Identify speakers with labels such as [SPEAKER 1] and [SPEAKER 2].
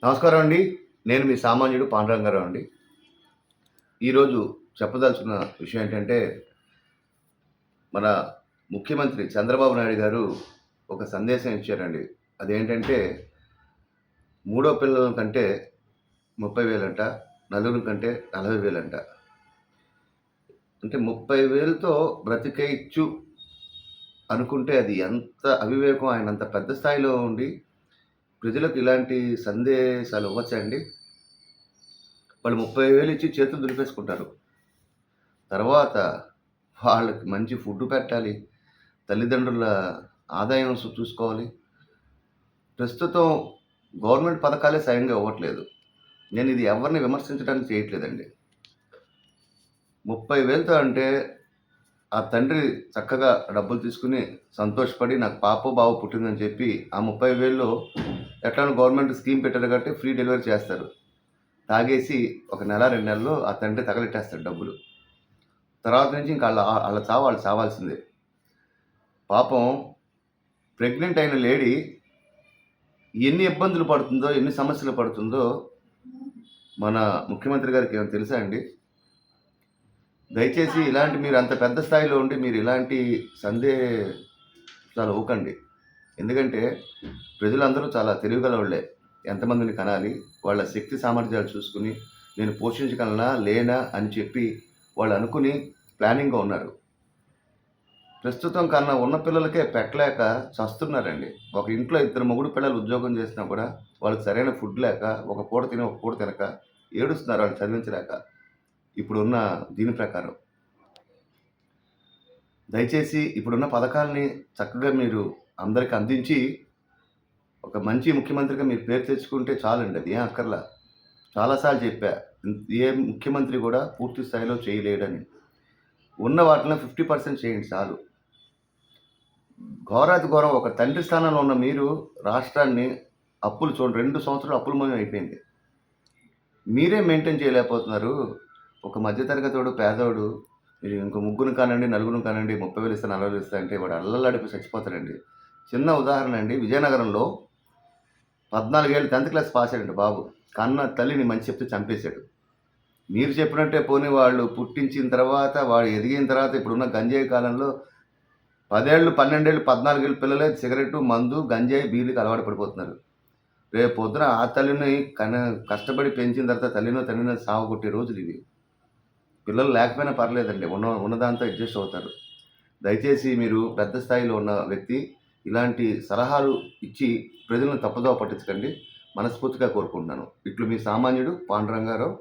[SPEAKER 1] నమస్కారం అండి. నేను మీ సామాన్యుడు పాండురంగారావు అండి. ఈరోజు చెప్పదలుచుకున్న విషయం ఏంటంటే, మన ముఖ్యమంత్రి చంద్రబాబు నాయుడు గారు ఒక సందేశం ఇచ్చారండి. అదేంటంటే, మూడో పిల్లల కంటే 30,000 నలుగురి కంటే 40,000 అంటే 30,000తో బ్రతికేయచ్చు అనుకుంటే అది ఎంత అవివేకం. ఆయన అంత పెద్ద స్థాయిలో ఉండి ప్రజలకు ఇలాంటి సందేశాలు ఇవ్వచ్చా అండి? వాళ్ళు 30,000 ఇచ్చి చేతులు దులిపేసుకుంటారు. తర్వాత వాళ్ళకి మంచి ఫుడ్ పెట్టాలి. తల్లిదండ్రుల ఆదాయం చూసుకోవాలి. ప్రస్తుతం గవర్నమెంట్ పథకాలే సరిగ్గా ఇవ్వట్లేదు. నేను ఇది ఎవరిని విమర్శించడానికి చేయట్లేదండి. 30,000తో అంటే ఆ తండ్రి చక్కగా డబ్బులు తీసుకొని సంతోషపడి నాకు పాపో, బావో పుట్టిందని చెప్పి ఆ 30,000లో ఎట్లానో గవర్నమెంట్ స్కీమ్ పెట్టారు కాబట్టి ఫ్రీ డెలివరీ చేస్తారు. తాగేసి ఒక నెల, 2 నెలల్లో ఆ తండ్రి తగలెట్టేస్తాడు డబ్బులు. తర్వాత నుంచి ఇంక ఆళ్ళ చావు వాళ్ళు చావాల్సిందే. పాపం ప్రెగ్నెంట్ అయిన లేడీ ఎన్ని ఇబ్బందులు పడుతుందో, ఎన్ని సమస్యలు పడుతుందో మన ముఖ్యమంత్రి గారికి ఏమైనా తెలుసా అండి? దయచేసి ఇలాంటి మీరు అంత పెద్ద స్థాయిలో ఉండి మీరు ఇలాంటి సందేశాలు ఇవ్వకండి. ఎందుకంటే ప్రజలందరూ చాలా తెలివిగలవాళ్ళే. ఎంతమందిని కనాలి, వాళ్ళ శక్తి సామర్థ్యాలు చూసుకొని నేను పోషించగలనా, లేనా అని చెప్పి వాళ్ళు అనుకుని ప్లానింగ్‌గా ఉన్నారు. ప్రస్తుతం కన్నా ఉన్న పిల్లలకే పెట్టలేక చస్తున్నారండి. ఒక ఇంట్లో ఇద్దరు మొగుడు పిల్లలు ఉద్యోగం చేసినా కూడా వాళ్ళకి సరైన ఫుడ్ లేక, ఒక పూట తిని, ఒక పూట తినక ఏడుస్తున్నారు వాళ్ళు చదివించలేక. ఇప్పుడున్న దీని ప్రకారం. దయచేసి ఇప్పుడున్న పథకాల్ని చక్కగా మీరు అందరికి అందించి, ఒక మంచి ముఖ్యమంత్రిగా మీరు పేరు తెచ్చుకుంటే చాలండి. అది ఏం అక్కర్లా. చాలా సార్లు చెప్పా. ఏ ముఖ్యమంత్రి కూడా పూర్తి స్థాయిలో చేయలేడని. ఉన్న వాటిలో 50% చేయండి చాలు. ఘోరాతి ఘోరం ఒక తండ్రి స్థానంలో ఉన్న మీరు రాష్ట్రాన్ని అప్పులు చూడండి 2 సంవత్సరాలు అప్పులమయం అయిపోయింది. మీరే మెయింటైన్ చేయలేకపోతున్నారు. ఒక మధ్య తరగతోడు, పేదోడు మీరు ఇంకో ముగ్గురిని కానండి, నలుగురిని కానండి 30,000 ఇస్తా, 40,000 ఇస్తా అంటే వాడు అల్లల్లాడిపోయి చచ్చిపోతాడండి. చిన్న ఉదాహరణ అండి. విజయనగరంలో 14 ఏళ్ళు 10th క్లాస్ పాస్ అయ్యాడంట బాబు. కన్న తల్లిని మంచి చెప్తే చంపేశాడు. మీరు చెప్పినట్టే పోనీ వాళ్ళు పుట్టించిన తర్వాత, వాడు ఎదిగిన తర్వాత ఇప్పుడున్న గంజాయి కాలంలో 10 ఏళ్ళు, 12 ఏళ్ళు, 14 ఏళ్ళ పిల్లలే సిగరెట్టు, మందు, గంజాయి, బీర్లకి అలవాటు పడిపోతున్నారు. రేపు పొద్దున ఆ తల్లిని కష్టపడి పెంచిన తర్వాత తల్లినో, తండ్రినో సావగొట్టే రోజులివి. పిల్లలు లేకపోయినా పర్లేదండి. ఉన్నదాంతో అడ్జస్ట్ అవుతారు. దయచేసి మీరు పెద్ద స్థాయిలో ఉన్న వ్యక్తి ఇలాంటి సలహాలు ఇచ్చి ప్రజలను తప్పుదోవ పట్టించకండి. మనస్ఫూర్తిగా కోరుకుంటున్నాను. ఇట్లు మీ సామాన్యుడు పాండురంగారావు.